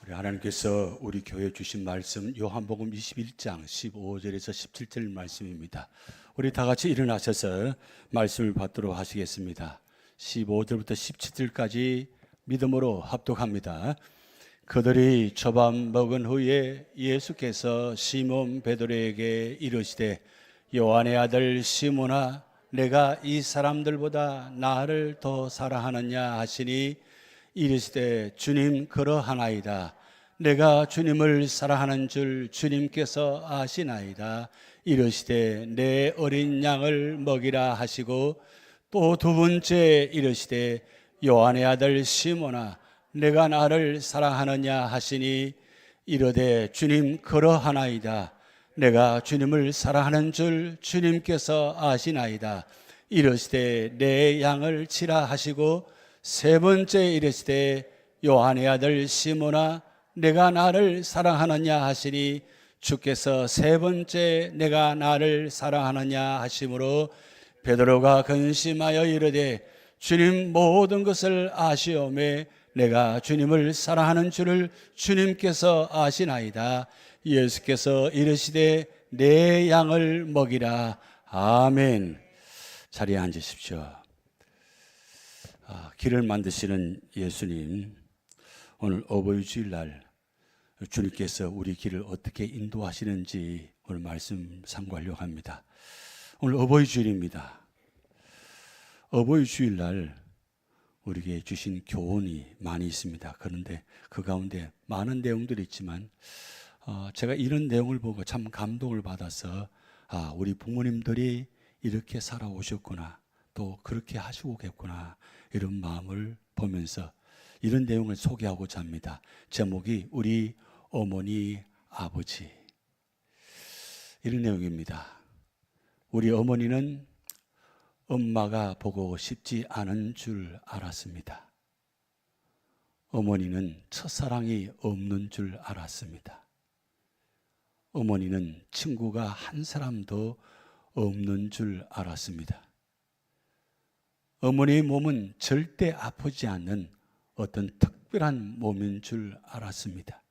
우리 하나님께서 우리 교회에 주신 말씀 요한복음 21장 15절에서 17절 말씀입니다. 우리 다 같이 일어나셔서 말씀을 받도록 하시겠습니다. 15절부터 17절까지 믿음으로 합독합니다. 그들이 초밥 먹은 후에 예수께서 시몬 베드로에게 이르시되 요한의 아들 시몬아 내가 이 사람들보다 나를 더 사랑하느냐 하시니 이르시되 주님 그러하나이다. 내가 주님을 사랑하는 줄 주님께서 아시나이다. 이르시되 내 어린 양을 먹이라 하시고 또 두 번째 이르시되 요한의 아들 시몬아 내가 나를 사랑하느냐 하시니 이르되 주님 그러하나이다. 내가 주님을 사랑하는 줄 주님께서 아시나이다. 이르시되 내 양을 치라 하시고 세 번째 이르시되 요한의 아들 시몬아 내가 나를 사랑하느냐 하시니 주께서 세 번째 내가 나를 사랑하느냐 하심으로 베드로가 근심하여 이르되 주님 모든 것을 아시오매 내가 주님을 사랑하는 줄을 주님께서 아시나이다. 예수께서 이르시되 내 양을 먹이라. 아멘. 자리에 앉으십시오. 길을 만드시는 예수님, 오늘 어버이 주일날 주님께서 우리 길을 어떻게 인도하시는지 오늘 말씀 상고하려고 합니다. 오늘 어버이 주일입니다. 어버이 주일날 우리에게 주신 교훈이 많이 있습니다. 그런데 그 가운데 많은 내용들이 있지만 제가 이런 내용을 보고 참 감동을 받아서 우리 부모님들이 이렇게 살아오셨구나, 또 그렇게 하시고 계구나, 이런 마음을 보면서 이런 내용을 소개하고자 합니다. 제목이 우리 어머니 아버지, 이런 내용입니다. 우리 어머니는 엄마가 보고 싶지 않은 줄 알았습니다. 어머니는 첫사랑이 없는 줄 알았습니다. 어머니는 친구가 한 사람도 없는 줄 알았습니다. 어머니의 몸은 절대 아프지 않는 어떤 특별한 몸인 줄 알았습니다.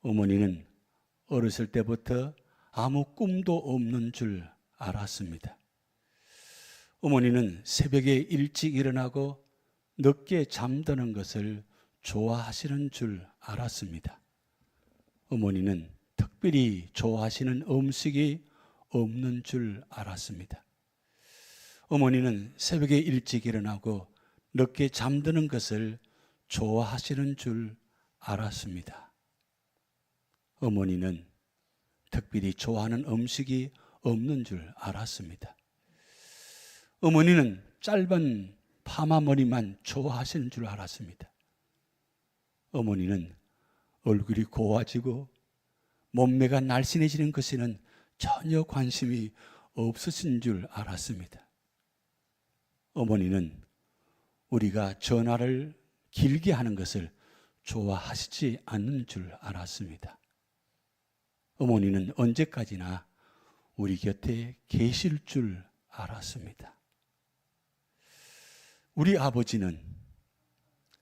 어머니는 어렸을 때부터 아무 꿈도 없는 줄 알았습니다. 어머니는 새벽에 일찍 일어나고 늦게 잠드는 것을 좋아하시는 줄 알았습니다. 어머니는 특별히 좋아하시는 음식이 없는 줄 알았습니다. 어머니는 새벽에 일찍 일어나고 늦게 잠드는 것을 좋아하시는 줄 알았습니다. 어머니는 특별히 좋아하는 음식이 없는 줄 알았습니다. 어머니는 짧은 파마 머리만 좋아하시는 줄 알았습니다. 어머니는 얼굴이 고와지고 몸매가 날씬해지는 것에는 전혀 관심이 없으신 줄 알았습니다. 어머니는 우리가 전화를 길게 하는 것을 좋아하시지 않는 줄 알았습니다. 어머니는 언제까지나 우리 곁에 계실 줄 알았습니다. 우리 아버지는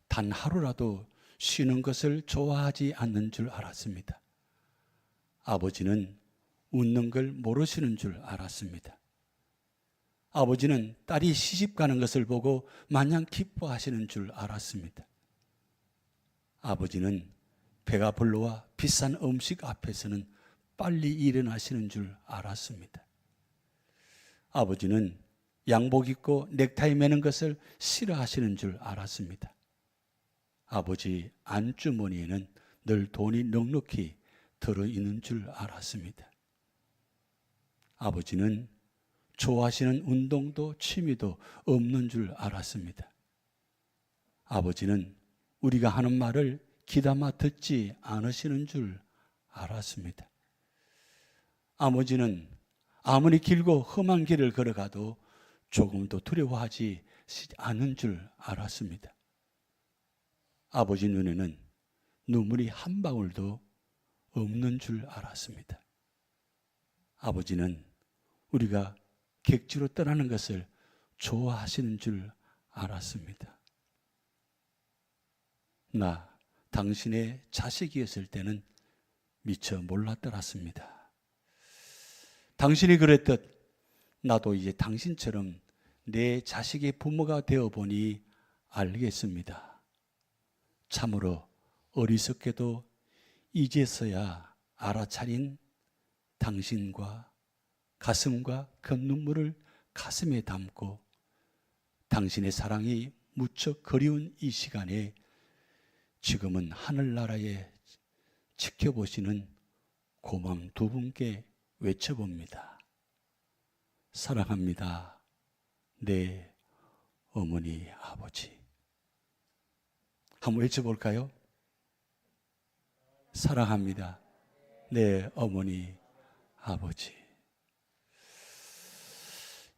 단 하루라도 쉬는 것을 좋아하지 않는 줄 알았습니다. 아버지는 웃는 걸 모르시는 줄 알았습니다. 아버지는 딸이 시집 가는 것을 보고 마냥 기뻐하시는 줄 알았습니다. 아버지는 배가 불러와 비싼 음식 앞에서는 빨리 일어나시는 줄 알았습니다. 아버지는 양복 입고 넥타이 매는 것을 싫어하시는 줄 알았습니다. 아버지 안주머니에는 늘 돈이 넉넉히 들어있는 줄 알았습니다. 아버지는 좋아하시는 운동도 취미도 없는 줄 알았습니다. 아버지는 우리가 하는 말을 귀담아 듣지 않으시는 줄 알았습니다. 아버지는 아무리 길고 험한 길을 걸어가도 조금도 두려워하지 않은 줄 알았습니다. 아버지 눈에는 눈물이 한 방울도 없는 줄 알았습니다. 아버지는 우리가 객지로 떠나는 것을 좋아하시는 줄 알았습니다. 나 당신의 자식이었을 때는 미처 몰랐더랐습니다. 당신이 그랬듯 나도 이제 당신처럼 내 자식의 부모가 되어보니 알겠습니다. 참으로 어리석게도 이제서야 알아차린 당신과 가슴과 그 눈물을 가슴에 담고 당신의 사랑이 무척 그리운 이 시간에 지금은 하늘나라에 지켜보시는 고맘 두 분께 외쳐봅니다. 사랑합니다. 내 어머니, 아버지. 한번 외쳐볼까요? 사랑합니다. 내 어머니, 아버지.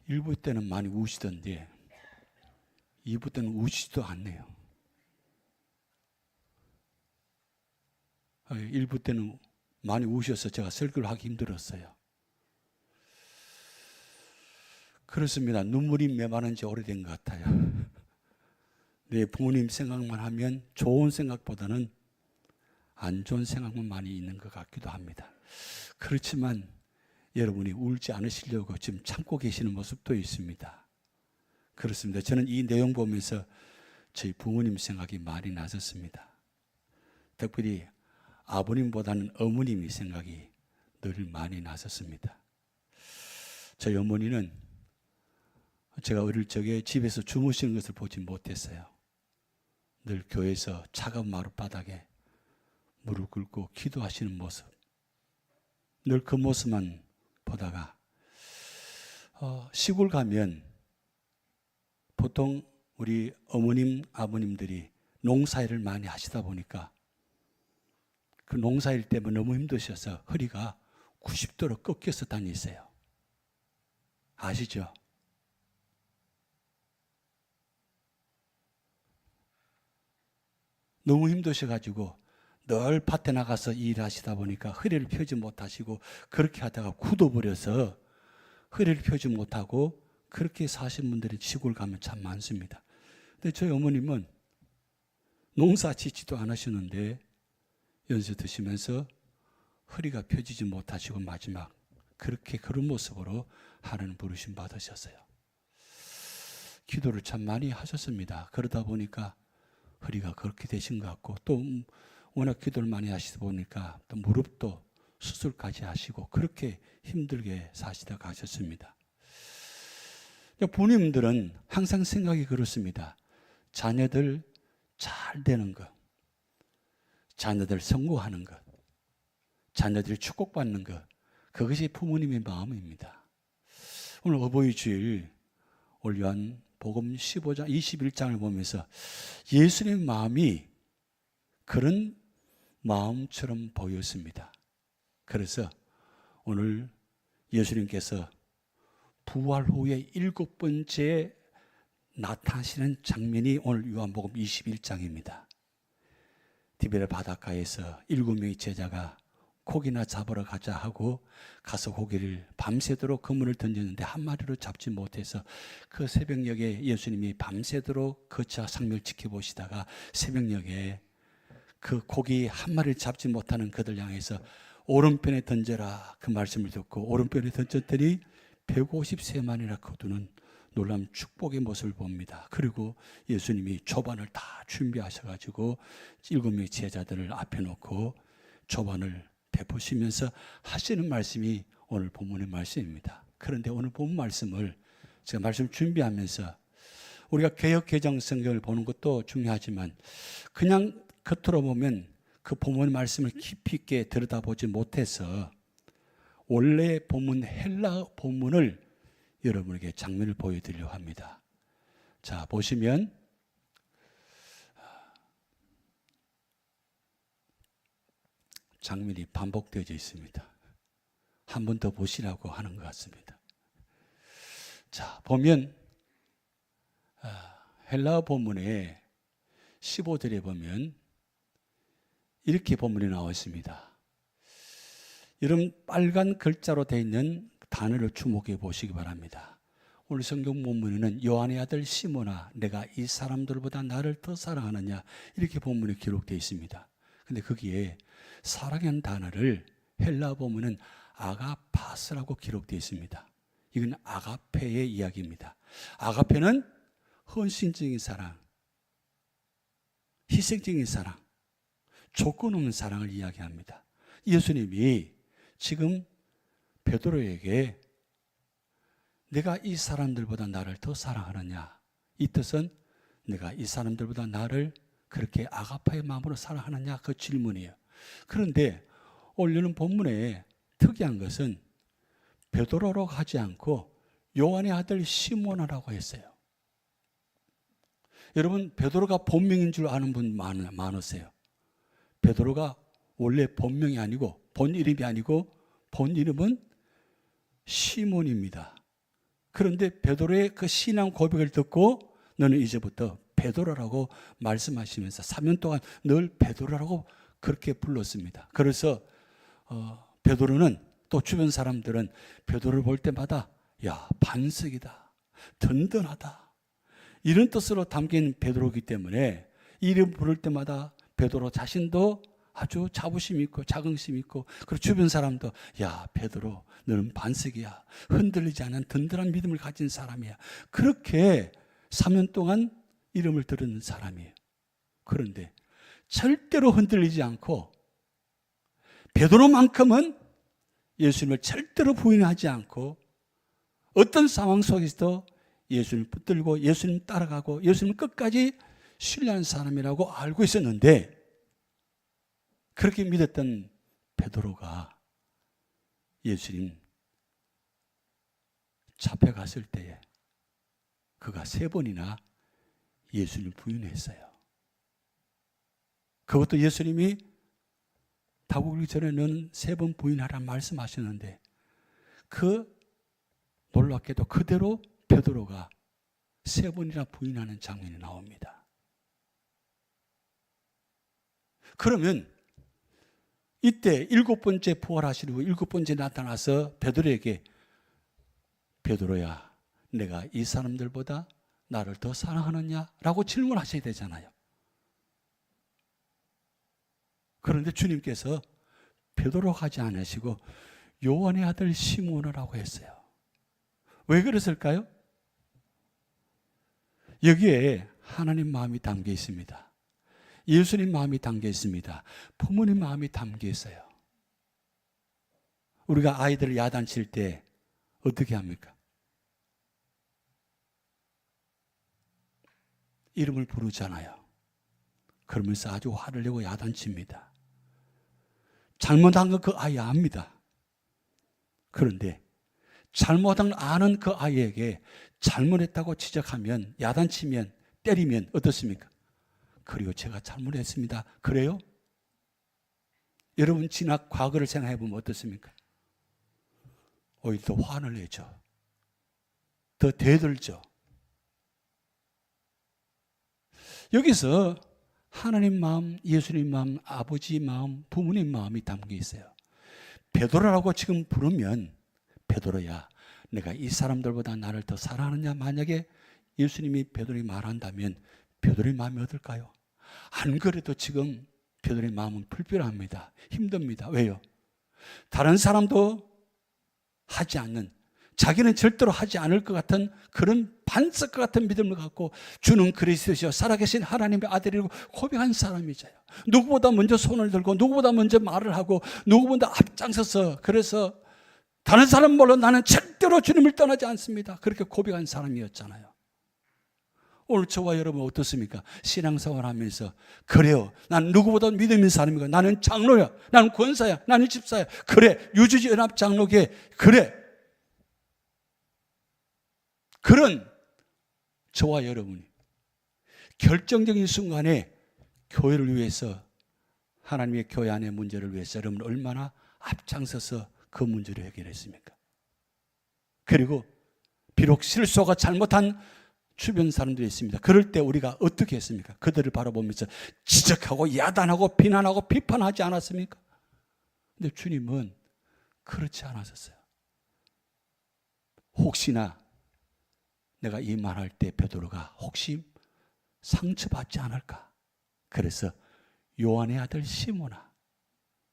일부 때는 많이 우시던데 2부 때는 우시지도 않네요. 1부 때는 많이 우셔서 제가 설교를 하기 힘들었어요. 그렇습니다. 눈물이 메마른 지 오래된 것 같아요. 내 부모님 생각만 하면 좋은 생각보다는 안 좋은 생각만 많이 있는 것 같기도 합니다. 그렇지만 여러분이 울지 않으시려고 지금 참고 계시는 모습도 있습니다. 그렇습니다. 저는 이 내용 보면서 저희 부모님 생각이 많이 나셨습니다. 특별히 아버님보다는 어머님이 생각이 늘 많이 나셨습니다. 저희 어머니는 제가 어릴 적에 집에서 주무시는 것을 보지 못했어요. 늘 교회에서 차가운 마룻바닥에 무릎 꿇고 기도하시는 모습, 늘 그 모습만 보다가 시골 가면 보통 우리 어머님, 아버님들이 농사일을 많이 하시다 보니까 그 농사일 때문에 너무 힘드셔서 허리가 90도로 꺾여서 다니세요. 아시죠? 너무 힘드셔가지고 늘 밭에 나가서 일하시다 보니까 허리를 펴지 못하시고 그렇게 하다가 굳어버려서 허리를 펴지 못하고 그렇게 사신 분들이 시골 가면 참 많습니다. 근데 저희 어머님은 농사 짓지도 않으시는데 연세 드시면서 허리가 펴지지 못하시고 마지막 그렇게 그런 모습으로 하나님 부르심 받으셨어요. 기도를 참 많이 하셨습니다. 그러다 보니까 허리가 그렇게 되신 것 같고 또 워낙 기도를 많이 하시다 보니까 또 무릎도 수술까지 하시고 그렇게 힘들게 사시다 가셨습니다. 부모님들은 항상 생각이 그렇습니다. 자녀들 잘 되는 것, 자녀들 성공하는 것, 자녀들이 축복받는 것, 그것이 부모님의 마음입니다. 오늘 어버이 주일 올 요한복음 15장 21장을 보면서 예수님의 마음이 그런 마음처럼 보였습니다. 그래서 오늘 예수님께서 부활 후에 7번째 나타나시는 장면이 오늘 요한복음 21장입니다. 디베레 바닷가에서 7명의 제자가 고기나 잡으러 가자 하고 가서 고기를 밤새도록 그물을 던졌는데 한 마리로 잡지 못해서 그 새벽녘에 예수님이 밤새도록 거차 상멸 지켜보시다가 새벽녘에 그 고기 한 마리를 잡지 못하는 그들 향해서 오른편에 던져라 그 말씀을 듣고 오른편에 던졌더니 153마리나 거두는 놀라운 축복의 모습을 봅니다. 그리고 예수님이 조반을 다 준비하셔가지고 7명의 제자들을 앞에 놓고 조반을 베푸시면서 하시는 말씀이 오늘 본문의 말씀입니다. 그런데 오늘 본문 말씀을 제가 말씀 준비하면서 우리가 개역 개정 성경을 보는 것도 중요하지만 그냥 겉으로 보면 그 본문 말씀을 깊이 있게 들여다보지 못해서 원래 본문 헬라 본문을 여러분에게 장면을 보여드리려고 합니다. 자, 보시면 장면이 반복되어져 있습니다. 한 번 더 보시라고 하는 것 같습니다. 자, 보면 헬라 본문에 15절에 보면 이렇게 본문이 나와 있습니다. 여러분 빨간 글자로 되어 있는 단어를 주목해 보시기 바랍니다. 오늘 성경 본문에는 요한의 아들 시몬아 내가 이 사람들보다 나를 더 사랑하느냐 이렇게 본문에 기록되어 있습니다. 근데 거기에 사랑이라는 단어를 헬라 본문은 아가파스라고 기록되어 있습니다. 이건 아가페의 이야기입니다. 아가페는 헌신적인 사랑, 희생적인 사랑, 조건 없는 사랑을 이야기합니다. 예수님이 지금 베드로에게 내가 이 사람들보다 나를 더 사랑하느냐, 이 뜻은 내가 이 사람들보다 나를 그렇게 아가파의 마음으로 사랑하느냐 그 질문이에요. 그런데 오늘은 본문에 특이한 것은 베드로라고 하지 않고 요한의 아들 시몬이라고 했어요. 여러분 베드로가 본명인 줄 아는 분 많으세요? 베드로가 원래 본명이 아니고 본 이름이 아니고 본 이름은 시몬입니다. 그런데 베드로의 그 신앙 고백을 듣고 너는 이제부터 베드로라고 말씀하시면서 3년 동안 늘 베드로라고 그렇게 불렀습니다. 그래서 베드로는 또 주변 사람들은 베드로를 볼 때마다 야 반석이다, 든든하다 이런 뜻으로 담긴 베드로이기 때문에 이름 부를 때마다 베드로 자신도 아주 자부심 있고 자긍심 있고 그리고 주변 사람도 야 베드로 너는 반석이야, 흔들리지 않은 든든한 믿음을 가진 사람이야, 그렇게 3년 동안 이름을 들은 사람이에요. 그런데 절대로 흔들리지 않고 베드로만큼은 예수님을 절대로 부인하지 않고 어떤 상황 속에서도 예수님을 붙들고 예수님 따라가고 예수님 끝까지 신뢰하는 사람이라고 알고 있었는데, 그렇게 믿었던 베드로가 예수님 잡혀갔을 때에 그가 3번이나 예수님을 부인했어요. 그것도 예수님이 다구기 전에 너는 3번 부인하라 말씀하셨는데 그 놀랍게도 그대로 베드로가 3번이나 부인하는 장면이 나옵니다. 그러면 이때 7번째 부활하시고 7번째 나타나서 베드로에게 베드로야 내가 이 사람들보다 나를 더 사랑하느냐? 라고 질문하셔야 되잖아요. 그런데 주님께서 베드로 하지 않으시고 요한의 아들 시몬이라고 했어요. 왜 그랬을까요? 여기에 하나님 마음이 담겨 있습니다. 예수님 마음이 담겨 있습니다. 부모님 마음이 담겨 있어요. 우리가 아이들을 야단칠 때 어떻게 합니까? 이름을 부르잖아요. 그러면서 아주 화를 내고 야단칩니다. 잘못한 거 그 아이 압니다. 그런데 잘못한 걸 아는 그 아이에게 잘못했다고 지적하면, 야단치면, 때리면 어떻습니까? 그리고 제가 잘못했습니다. 그래요? 여러분 지난 과거를 생각해 보면 어떻습니까? 오히려 더 화를 내죠. 더 대들죠. 여기서 하나님 마음, 예수님 마음, 아버지 마음, 부모님 마음이 담겨 있어요. 베드로라고 지금 부르면 베드로야 내가 이 사람들보다 나를 더 사랑하느냐? 만약에 예수님이 베드로에게 말한다면 베드로의 마음이 어떨까요? 안 그래도 지금 베드로의 마음은 불편합니다. 힘듭니다. 왜요? 다른 사람도 하지 않는, 자기는 절대로 하지 않을 것 같은 그런 반석 같은 믿음을 갖고 주는 그리스도시요 살아계신 하나님의 아들이라고 고백한 사람이잖아요. 누구보다 먼저 손을 들고 누구보다 먼저 말을 하고 누구보다 앞장서서, 그래서 다른 사람 몰라 나는 절대로 주님을 떠나지 않습니다. 그렇게 고백한 사람이었잖아요. 오늘 저와 여러분 어떻습니까? 신앙생활 하면서 그래요, 난 누구보다 믿음 있는 사람이고 나는 장로야, 나는 권사야, 나는 집사야, 그래 유주지 연합 장로계, 그래 그런 저와 여러분이 결정적인 순간에 교회를 위해서, 하나님의 교회 안의 문제를 위해서 여러분 얼마나 앞장서서 그 문제를 해결했습니까? 그리고 비록 실수가 잘못한 주변 사람들이 있습니다. 그럴 때 우리가 어떻게 했습니까? 그들을 바라보면서 지적하고 야단하고 비난하고 비판하지 않았습니까? 근데 주님은 그렇지 않았었어요. 혹시나 내가 이 말할 때 베드로가 혹시 상처받지 않을까? 그래서 요한의 아들 시몬아,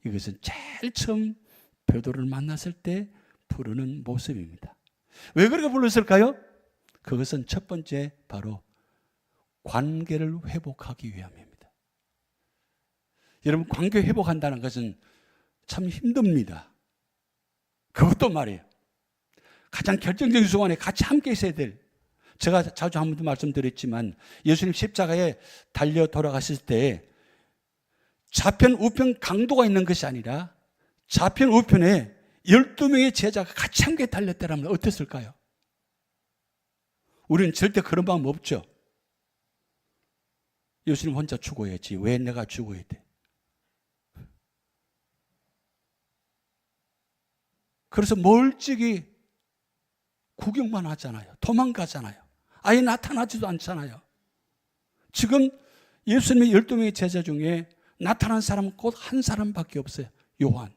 이것은 제일 처음 베드로를 만났을 때 부르는 모습입니다. 왜 그렇게 불렀을까요? 그것은 첫 번째 바로 관계를 회복하기 위함입니다. 여러분, 관계 회복한다는 것은 참 힘듭니다. 그것도 말이에요. 가장 결정적인 순간에 같이 함께 있어야 될, 제가 자주 한 번도 말씀드렸지만 예수님 십자가에 달려 돌아가실 때 좌편 우편 강도가 있는 것이 아니라 좌편 우편에 12명의 제자가 같이 함께 달렸다면 어땠을까요? 우리는 절대 그런 마음 없죠. 예수님 혼자 죽어야지 왜 내가 죽어야 돼? 그래서 멀찍이 구경만 하잖아요. 도망가잖아요. 아예 나타나지도 않잖아요. 지금 예수님의 12명의 제자 중에 나타난 사람은 곧 한 사람밖에 없어요. 요한.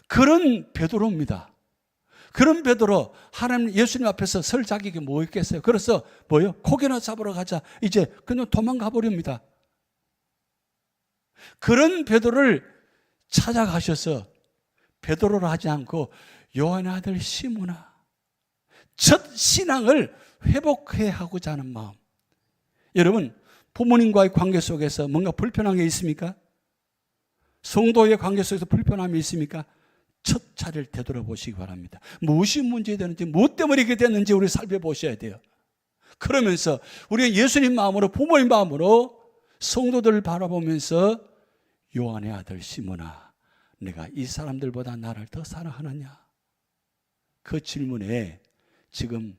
그런 베드로입니다. 그런 베드로, 하나님 예수님 앞에서 설 자격이 뭐 있겠어요? 그래서 뭐요? 고기나 잡으러 가자. 이제 그냥 도망가 버립니다. 그런 베드로를 찾아가셔서 베드로를 하지 않고 요한의 아들 시몬아, 첫 신앙을 회복해 하고자 하는 마음. 여러분, 부모님과의 관계 속에서 뭔가 불편한 게 있습니까? 성도의 관계 속에서 불편함이 있습니까? 첫 차례를 되돌아보시기 바랍니다. 무엇이 문제되는지, 무엇 때문에 이렇게 됐는지 우리 살펴보셔야 돼요. 그러면서 우리가 예수님 마음으로, 부모님 마음으로 성도들을 바라보면서 요한의 아들 시몬아, 내가 이 사람들보다 나를 더 사랑하느냐? 그 질문에 지금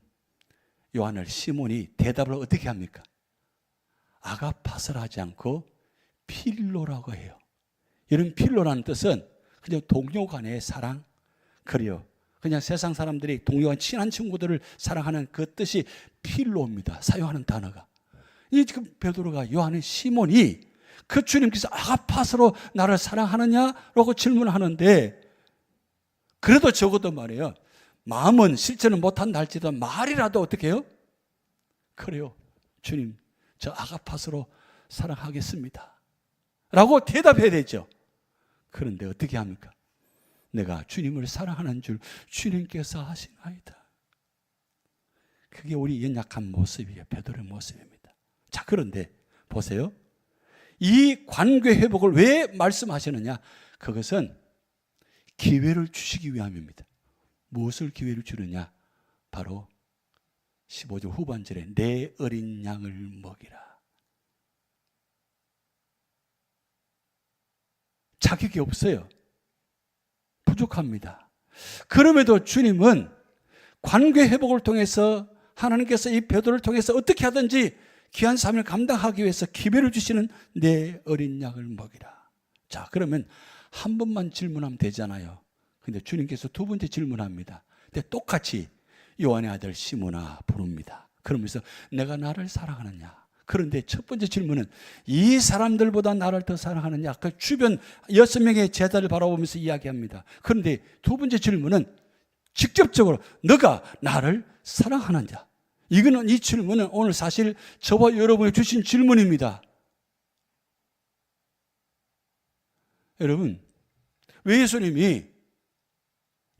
요한을 시몬이 대답을 어떻게 합니까? 아가파스라 하지 않고 필로라고 해요. 이런 필로라는 뜻은 그냥 동료 간의 사랑, 그래요. 그냥 세상 사람들이 동료 간 친한 친구들을 사랑하는 그 뜻이 필로입니다. 사용하는 단어가. 이 지금 베드로가 요한의 시몬이 그 주님께서 아가파스로 나를 사랑하느냐라고 질문하는데, 그래도 적어도 말이에요. 마음은 실제는 못한다 할지라도 말이라도 어떻게 해요? 그래요. 주님, 저 아가파스로 사랑하겠습니다. 라고 대답해야 되죠. 그런데 어떻게 합니까? 내가 주님을 사랑하는 줄 주님께서 하시나이다. 그게 우리 연약한 모습이에요. 베드로의 모습입니다. 자, 그런데 보세요. 이 관계 회복을 왜 말씀하시느냐? 그것은 기회를 주시기 위함입니다. 무엇을 기회를 주느냐? 바로 15절 후반절에 내 어린 양을 먹이라. 자격이 없어요. 부족합니다. 그럼에도 주님은 관계 회복을 통해서 하나님께서 이 베드로를 통해서 어떻게 하든지 귀한 삶을 감당하기 위해서 기회를 주시는 내 어린 양을 먹이라. 자, 그러면 한 번만 질문하면 되잖아요. 근데 주님께서 두 번째 질문합니다. 근데 똑같이 요한의 아들 시몬아 부릅니다. 그러면서 내가 나를 사랑하느냐? 그런데 첫 번째 질문은 이 사람들보다 나를 더 사랑하느냐? 그 주변 6명의 제자를 바라보면서 이야기합니다. 그런데 두 번째 질문은 직접적으로 너가 나를 사랑하느냐? 이거는, 이 질문은 오늘 사실 저와 여러분이 주신 질문입니다. 여러분, 왜 예수님이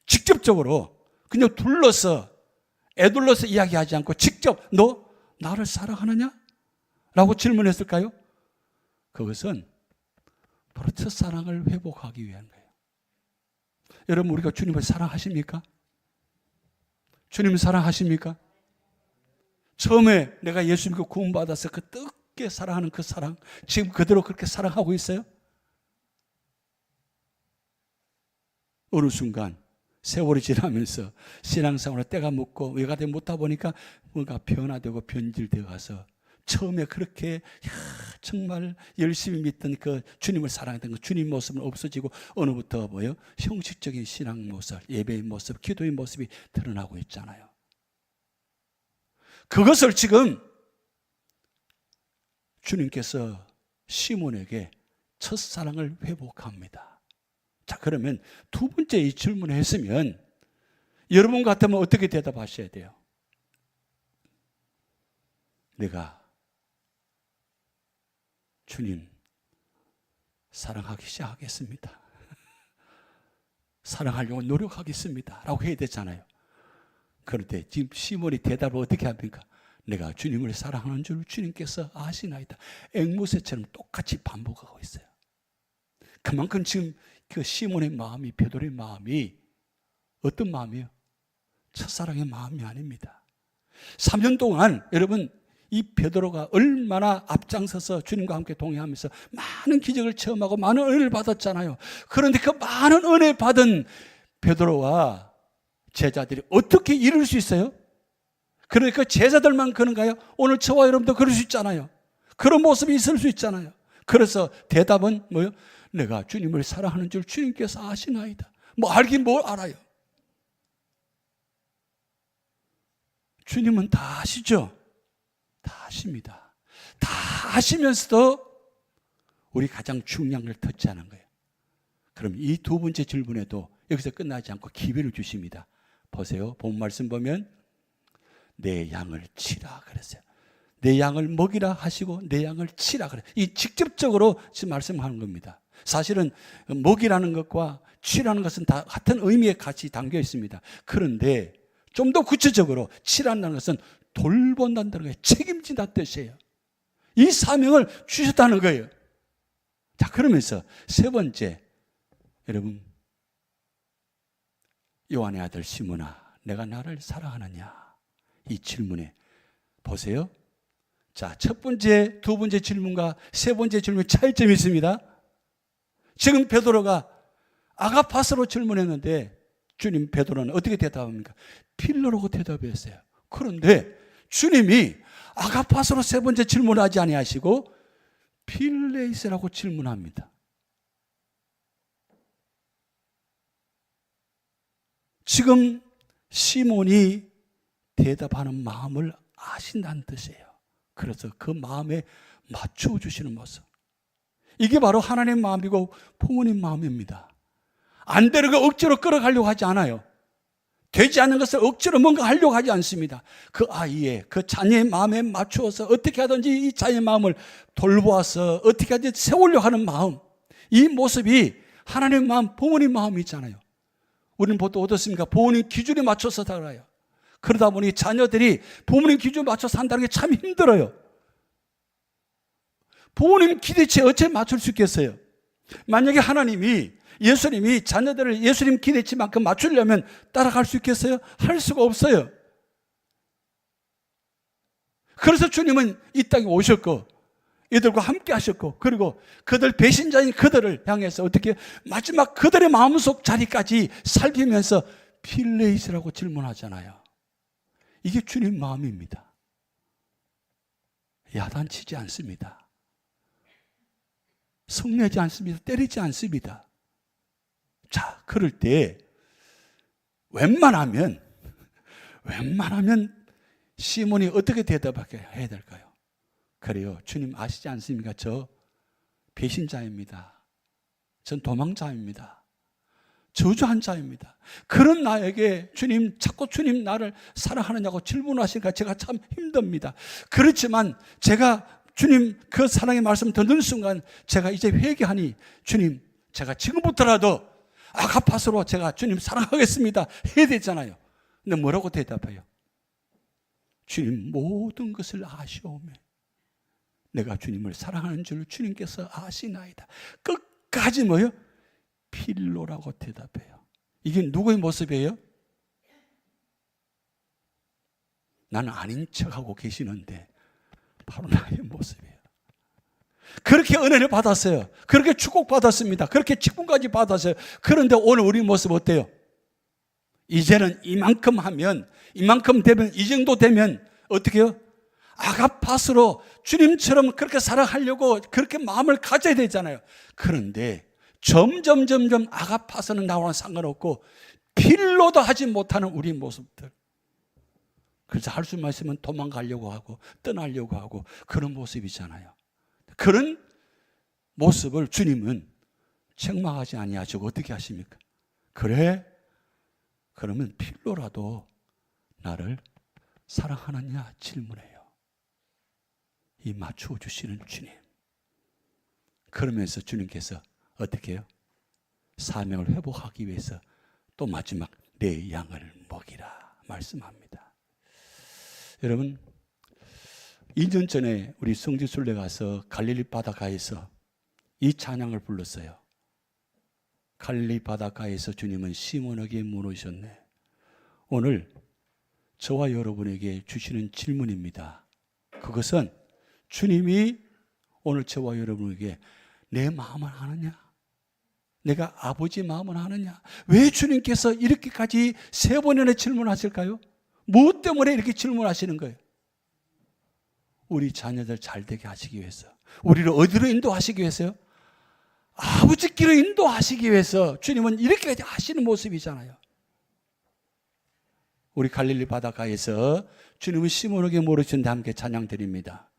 직접적으로 그냥 애둘러서 이야기하지 않고 직접 너 나를 사랑하느냐? 라고 질문했을까요? 그것은 바로 첫사랑을 회복하기 위한 거예요. 여러분, 우리가 주님을 사랑하십니까? 주님을 사랑하십니까? 처음에 내가 예수 믿고 구원받아서 그 뜨겁게 사랑하는 그 사랑, 지금 그대로 그렇게 사랑하고 있어요? 어느 순간 세월이 지나면서 신앙생활에 때가 묻고 외가돼 묻다 보니까 뭔가 변화되고 변질되어 가서 처음에 그렇게 정말 열심히 믿던 그 주님을 사랑했던 그 주님 모습은 없어지고 어느부터 뭐요? 형식적인 신앙 모습, 예배의 모습, 기도의 모습이 드러나고 있잖아요. 그것을 지금 주님께서 시몬에게 첫사랑을 회복합니다. 자, 그러면 두 번째 이 질문을 했으면 여러분 같으면 어떻게 대답하셔야 돼요? 내가 주님 사랑하기 시작하겠습니다. 사랑하려고 노력하겠습니다. 라고 해야 되잖아요. 그런데 지금 시몬이 대답을 어떻게 합니까? 내가 주님을 사랑하는 줄 주님께서 아시나이다. 앵무새처럼 똑같이 반복하고 있어요. 그만큼 지금 그 시몬의 마음이, 베드로의 마음이 어떤 마음이에요? 첫사랑의 마음이 아닙니다. 3년 동안 여러분 이 베드로가 얼마나 앞장서서 주님과 함께 동행하면서 많은 기적을 체험하고 많은 은혜를 받았잖아요. 그런데 그 많은 은혜 받은 베드로와 제자들이 어떻게 이룰 수 있어요? 그러니까 제자들만 그런가요? 오늘 저와 여러분도 그럴 수 있잖아요. 그런 모습이 있을 수 있잖아요. 그래서 대답은 뭐예요? 내가 주님을 사랑하는 줄 주님께서 아시나이다. 뭐 알긴 뭘 알아요. 주님은 다 아시죠? 다 아십니다. 다 아시면서도 우리 가장 중요한 걸 듣지 않은 거예요. 그럼 이 두 번째 질문에도 여기서 끝나지 않고 기회를 주십니다. 보세요. 본 말씀 보면 내 양을 치라 그랬어요. 내 양을 먹이라 하시고 내 양을 치라 그래요. 이 직접적으로 지금 말씀하는 겁니다. 사실은 먹이라는 것과 치라는 것은 다 같은 의미에 같이 담겨 있습니다. 그런데 좀 더 구체적으로 치라는 것은 돌본다는 거예요. 책임진다는 뜻이에요. 이 사명을 주셨다는 거예요. 자, 그러면서 세 번째, 여러분, 요한의 아들 시몬아, 내가 나를 사랑하느냐? 이 질문에 보세요. 자, 첫 번째, 두 번째 질문과 세 번째 질문 차이점이 있습니다. 지금 베드로가 아가파스로 질문했는데 주님 베드로는 어떻게 대답합니까? 필로라고 대답했어요. 그런데 주님이 아가파스로 세 번째 질문하지 아니하시고 필레이스라고 질문합니다. 지금 시몬이 대답하는 마음을 아신다는 뜻이에요. 그래서 그 마음에 맞춰주시는 모습. 이게 바로 하나님의 마음이고 부모님 마음입니다. 안 되는 거 억지로 끌어가려고 하지 않아요. 되지 않는 것을 억지로 뭔가 하려고 하지 않습니다. 그 아이의, 그 자녀의 마음에 맞추어서 어떻게 하든지 이 자녀의 마음을 돌보아서 어떻게 하든지 세우려고 하는 마음. 이 모습이 하나님의 마음, 부모님 마음이잖아요. 우리는 보통 어떻습니까? 부모님 기준에 맞춰서 살아요. 그러다 보니 자녀들이 부모님 기준에 맞춰서 산다는 게 참 힘들어요. 부모님 기대치에 어찌 맞출 수 있겠어요? 만약에 하나님이 예수님이 자녀들을 예수님 기대치만큼 맞추려면 따라갈 수 있겠어요? 할 수가 없어요. 그래서 주님은 이 땅에 오셨고 이들과 함께 하셨고 그리고 그들 배신자인 그들을 향해서 어떻게 마지막 그들의 마음속 자리까지 살피면서 필레이스라고 질문하잖아요. 이게 주님 마음입니다. 야단치지 않습니다. 성내지 않습니다. 때리지 않습니다. 자, 그럴 때 웬만하면 시몬이 어떻게 대답해야 될까요? 그래요. 주님 아시지 않습니까? 저 배신자입니다. 전 도망자입니다. 저주한 자입니다. 그런 나에게 자꾸 주님 나를 사랑하느냐고 질문하시니까 제가 참 힘듭니다. 그렇지만 제가 주님 그 사랑의 말씀 듣는 순간 제가 이제 회개하니 주님 제가 지금부터라도 아가파스로 제가 주님 사랑하겠습니다 해야 되잖아요. 근데 뭐라고 대답해요? 주님 모든 것을 아시오매 내가 주님을 사랑하는 줄 주님께서 아시나이다. 끝까지 뭐예요? 필로라고 대답해요. 이게 누구의 모습이에요? 나는 아닌 척하고 계시는데 바로 나의 모습이에요. 그렇게 은혜를 받았어요. 그렇게 축복받았습니다. 그렇게 직분까지 받았어요. 그런데 오늘 우리 모습 어때요? 이제는 이만큼 하면, 이만큼 되면, 이 정도 되면 어떻게 해요? 아가파스로 주님처럼 그렇게 사랑하려고 그렇게 마음을 가져야 되잖아요. 그런데 점점 아가파스는 나와는 상관없고 필로도 하지 못하는 우리 모습들. 그래서 할 수만 있으면 도망가려고 하고 떠나려고 하고 그런 모습이잖아요. 그런 모습을 주님은 책망하지 아니하시고 어떻게 하십니까? 그래 그러면 필로라도 나를 사랑하느냐 질문해요. 이 맞추어 주시는 주님. 그러면서 주님께서 어떻게 해요? 사명을 회복하기 위해서 또 마지막 내 양을 먹이라 말씀합니다. 여러분, 2년 전에 우리 성지순례 가서 갈릴리 바닷가에서 이 찬양을 불렀어요. 갈릴리 바닷가에서 주님은 시몬에게 물으셨네. 오늘 저와 여러분에게 주시는 질문입니다. 그것은 주님이 오늘 저와 여러분에게 내 마음을 아느냐? 내가 아버지 마음을 아느냐? 왜 주님께서 이렇게까지 3번이나 질문하실까요? 무엇 때문에 이렇게 질문하시는 거예요? 우리 자녀들 잘 되게 하시기 위해서, 우리를 어디로 인도하시기 위해서요? 아버지께로 인도하시기 위해서 주님은 이렇게까지 하시는 모습이잖아요. 우리 갈릴리 바닷가에서 주님은 시몬에게 물으셨는데 함께 찬양 드립니다.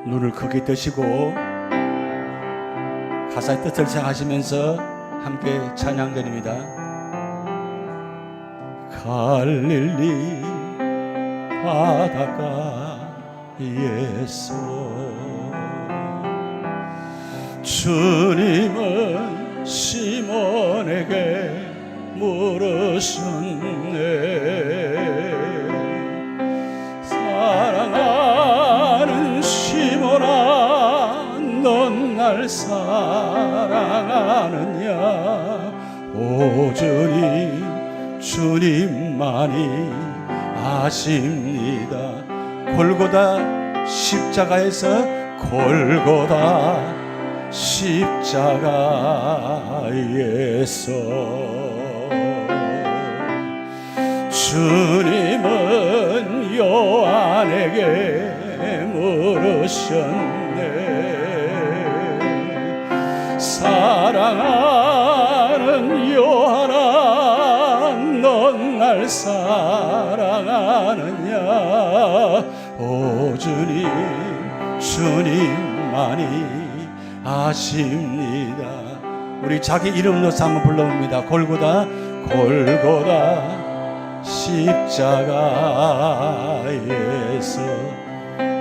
눈을 크게 뜨시고 가사의 뜻을 생각하시면서 함께 찬양 드립니다. 갈릴리 바닷가에서 주님은 시몬에게 물으셨네. 사랑하는 시몬아, 넌 날 사랑하느냐? 오 주님만이 아십니다. 골고다 십자가에서, 골고다 십자가에서 주님은 요한에게 물으셨네. 사랑하는 요한아, 넌 날 사랑하느냐? 오 주님만이 아십니다. 우리 자기 이름 넣어서 한번 불러봅니다. 골고다 십자가에서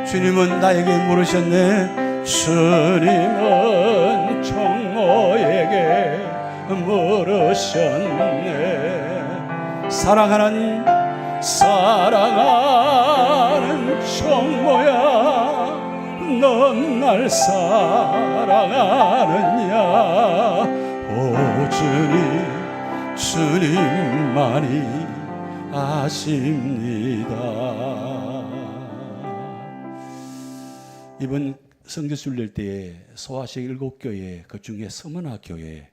주님은 나에게 물으셨네. 주님은 총모에게 물으셨네. 사랑하는 총모야, 넌 날 사랑하느냐? 오 주님만이 아십니다. 이번 성지순례 때에 소아식 7교회, 그 중에 서문화 교회,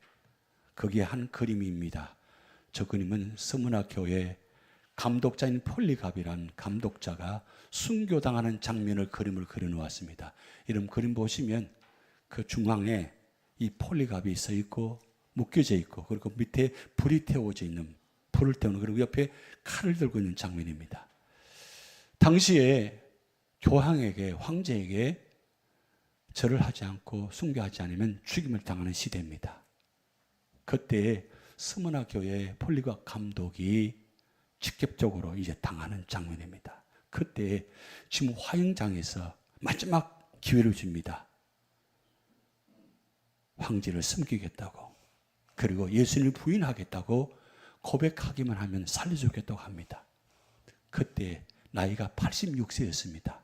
거기에 한 그림입니다. 저 그림은 서문화 교회 감독자인 폴리갑이란 감독자가 순교당하는 장면을 그림을 그려놓았습니다. 이런 그림 보시면 그 중앙에 이 폴리갑이 서 있고 묶여져 있고, 그리고 밑에 불이 태워져 있는, 불을 태우는, 그리고 옆에 칼을 들고 있는 장면입니다. 당시에 황제에게 절을 하지 않고 순교하지 않으면 죽임을 당하는 시대입니다. 그때 서문화 교회 폴리갑 감독이 직접적으로 이제 당하는 장면입니다. 그때 지금 화영장에서 마지막 기회를 줍니다. 황제를 숨기겠다고, 그리고 예수님을 부인하겠다고 고백하기만 하면 살려주겠다고 합니다. 그때 나이가 86세였습니다.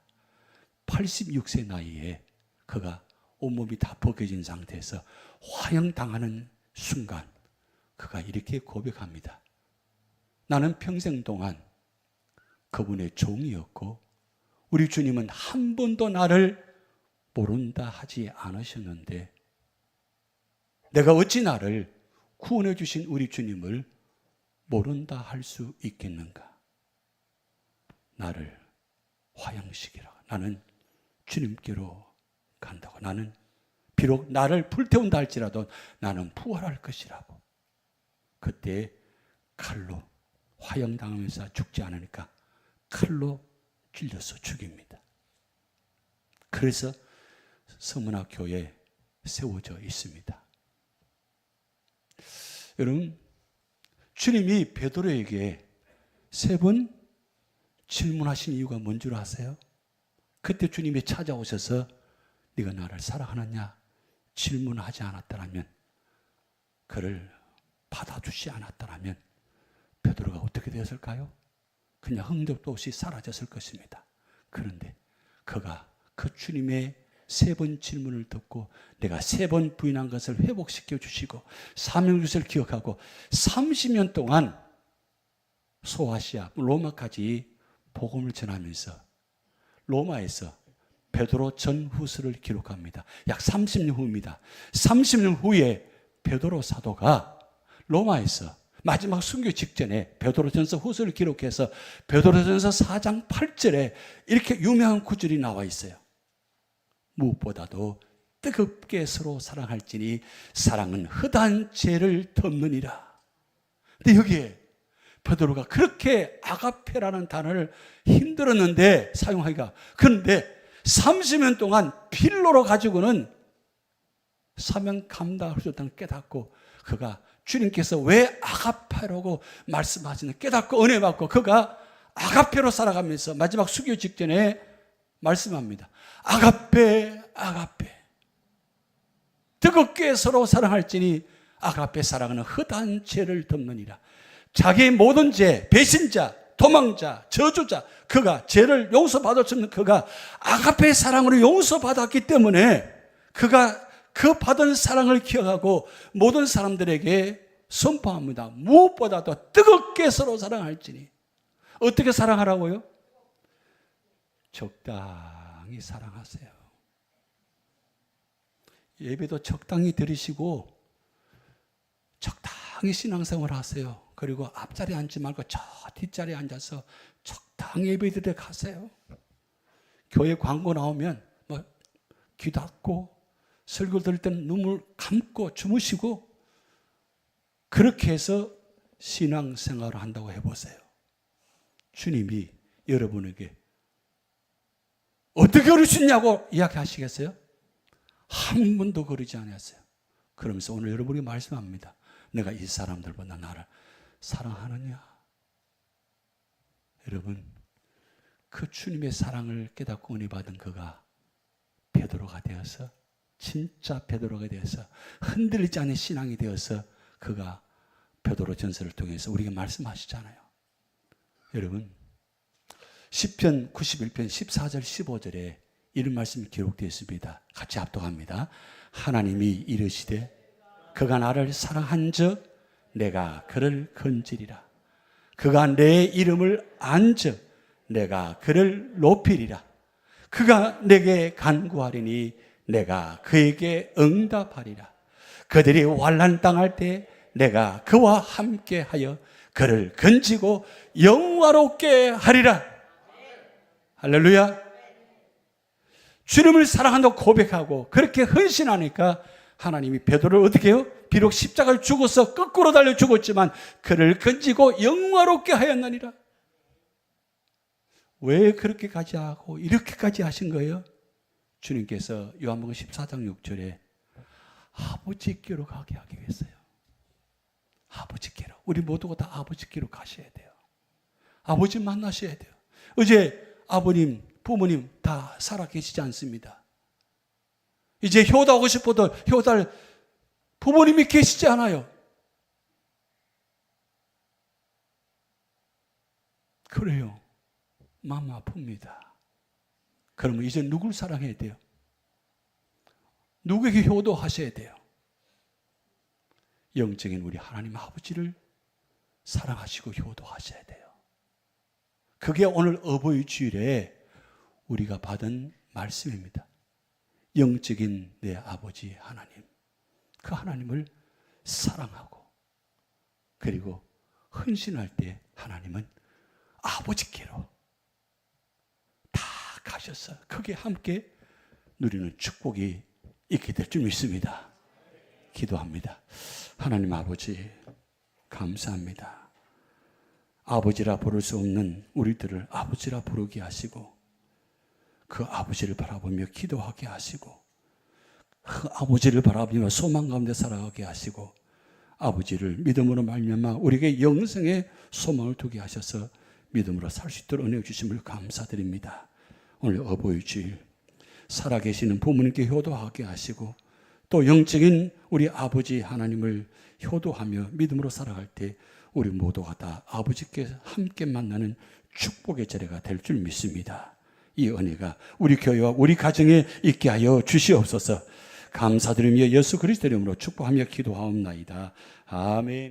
86세 나이에 그가 온몸이 다 벗겨진 상태에서 화형당하는 순간 그가 이렇게 고백합니다. 나는 평생 동안 그분의 종이었고 우리 주님은 한 번도 나를 모른다 하지 않으셨는데 내가 어찌 나를 구원해 주신 우리 주님을 모른다 할 수 있겠는가? 나를 화형시키라. 나는 주님께로 간다고. 나는 비록 나를 불태운다 할지라도 나는 부활할 것이라고. 그때 칼로 화형당하면서 죽지 않으니까 칼로 찔려서 죽입니다. 그래서 서문화 교회에 세워져 있습니다. 여러분, 주님이 베드로에게 3번 질문하신 이유가 뭔 줄 아세요? 그때 주님이 찾아오셔서 네가 나를 사랑하느냐 질문하지 않았더라면, 그를 받아주지 않았더라면 베드로가 어떻게 되었을까요? 그냥 흔적도 없이 사라졌을 것입니다. 그런데 그가 그 주님의 3번 질문을 듣고 내가 3번 부인한 것을 회복시켜 주시고 사명주를 기억하고 30년 동안 소아시아, 로마까지 복음을 전하면서 로마에서 베드로 전후서를 기록합니다. 약 30년 후입니다. 30년 후에 베드로 사도가 로마에서 마지막 순교 직전에 베드로전서 후서를 기록해서 베드로전서 4장 8절에 이렇게 유명한 구절이 나와 있어요. 무엇보다도 뜨겁게 서로 사랑할지니 사랑은 헛한 죄를 덮느니라. 근데 여기에 베드로가 그렇게 아가페라는 단어를 힘들었는데 사용하기가, 그런데 30년 동안 필로로 가지고는 사명 감당할 수 없다는 깨닫고, 그가 주님께서 왜 아가페라고 말씀하시는 깨닫고 은혜 받고 그가 아가페로 살아가면서 마지막 수교 직전에 말씀합니다. 아가페, 아가페. 뜨겁게 서로 사랑할지니 아가페 사랑은 헛한 죄를 덮느니라. 자기의 모든 죄, 배신자, 도망자, 저주자, 그가 죄를 용서받을 수 없는 그가 아가페 사랑으로 용서받았기 때문에 그가 그 받은 사랑을 기억하고 모든 사람들에게 선포합니다. 무엇보다도 뜨겁게 서로 사랑할지니. 어떻게 사랑하라고요? 적당히 사랑하세요. 예배도 적당히 드리시고 적당히 신앙생활 하세요. 그리고 앞자리에 앉지 말고 저 뒷자리에 앉아서 적당히 예배 드리러 가세요. 교회 광고 나오면 뭐 귀 닫고 설교 들을 때는 눈물 감고 주무시고 그렇게 해서 신앙생활을 한다고 해보세요. 주님이 여러분에게 어떻게 그러시냐고 이야기하시겠어요? 한 번도 그러지 않았어요. 그러면서 오늘 여러분이 말씀합니다. 내가 이 사람들보다 나를 사랑하느냐? 여러분, 그 주님의 사랑을 깨닫고 은혜 받은 그가 베드로가 되어서, 진짜 베드로가 되어서 흔들리지 않는 신앙이 되어서 그가 베드로 전서를 통해서 우리에게 말씀하시잖아요. 여러분, 시편 91편 14절 15절에 이런 말씀이 기록되어 있습니다. 같이 합독합니다. 하나님이 이르시되 그가 나를 사랑한즉 내가 그를 건지리라. 그가 내 이름을 안즉 내가 그를 높이리라. 그가 내게 간구하리니 내가 그에게 응답하리라. 그들이 환난 당할 때 내가 그와 함께하여 그를 건지고 영화롭게 하리라. 할렐루야. 주님을 사랑한다고 고백하고 그렇게 헌신하니까 하나님이 베드로를 어떻게 해요? 비록 십자가를 죽어서 거꾸로 달려 죽었지만 그를 건지고 영화롭게 하였느니라. 왜 그렇게까지 하고 이렇게까지 하신 거예요? 주님께서 요한복음 14장 6절에 아버지께로 가게 하기 위해서요. 아버지께로. 우리 모두가 다 아버지께로 가셔야 돼요. 아버지 만나셔야 돼요. 어제 아버님, 부모님 다 살아계시지 않습니다. 이제 효도하고 싶어도 효도할 부모님이 계시지 않아요. 그래요. 마음 아픕니다. 그러면 이제 누굴 사랑해야 돼요? 누구에게 효도하셔야 돼요? 영적인 우리 하나님 아버지를 사랑하시고 효도하셔야 돼요. 그게 오늘 어버이 주일에 우리가 받은 말씀입니다. 영적인 내 아버지 하나님, 그 하나님을 사랑하고 그리고 헌신할 때 하나님은 아버지께로 다 가셔서 거기에 함께 누리는 축복이 있게 될 줄 믿습니다. 기도합니다. 하나님 아버지 감사합니다. 아버지라 부를 수 없는 우리들을 아버지라 부르게 하시고 그 아버지를 바라보며 기도하게 하시고 아버지를 바라보며 소망 가운데 살아가게 하시고 아버지를 믿음으로 말미암아 우리에게 영생의 소망을 두게 하셔서 믿음으로 살 수 있도록 은혜 주심을 감사드립니다. 오늘 어버이 주일 살아계시는 부모님께 효도하게 하시고 또 영적인 우리 아버지 하나님을 효도하며 믿음으로 살아갈 때 우리 모두가 다 아버지께 함께 만나는 축복의 자리가 될 줄 믿습니다. 이 은혜가 우리 교회와 우리 가정에 있게 하여 주시옵소서. 감사드리며 예수 그리스도 이름으로 축복하며 기도하옵나이다. 아멘.